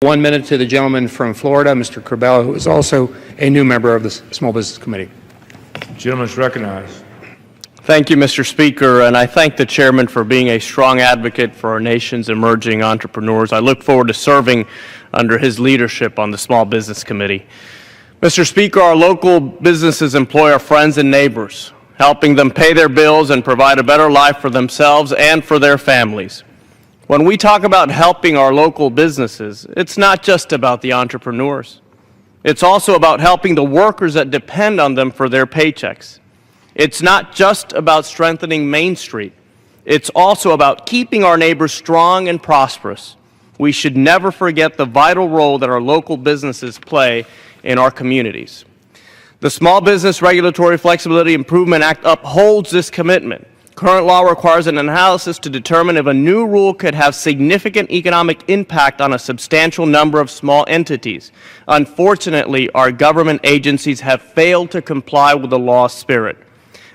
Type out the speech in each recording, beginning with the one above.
1 minute to the gentleman from Florida, Mr. Curbelo, who is also a new member of the Small Business Committee. The gentleman is recognized. Thank you, Mr. Speaker, and I thank the chairman for being a strong advocate for our nation's emerging entrepreneurs. I look forward to serving under his leadership on the Small Business Committee. Mr. Speaker, our local businesses employ our friends and neighbors, helping them pay their bills and provide a better life for themselves and for their families. When we talk about helping our local businesses, it's not just about the entrepreneurs. It's also about helping the workers that depend on them for their paychecks. It's not just about strengthening Main Street. It's also about keeping our neighbors strong and prosperous. We should never forget the vital role that our local businesses play in our communities. The Small Business Regulatory Flexibility Improvement Act upholds this commitment. Current law requires an analysis to determine if a new rule could have significant economic impact on a substantial number of small entities. Unfortunately, our government agencies have failed to comply with the law's spirit.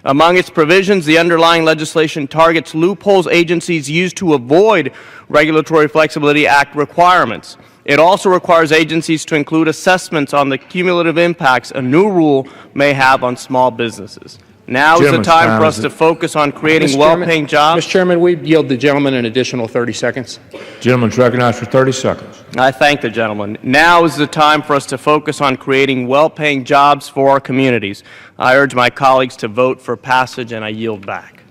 Among its provisions, the underlying legislation targets loopholes agencies use to avoid Regulatory Flexibility Act requirements. It also requires agencies to include assessments on the cumulative impacts a new rule may have on small businesses. Now is the time for us to focus on creating well-paying jobs. Mr. Chairman, we yield the gentleman an additional 30 seconds. Gentleman is recognized for 30 seconds. I thank the gentleman. Now is the time for us to focus on creating well-paying jobs for our communities. I urge my colleagues to vote for passage, and I yield back.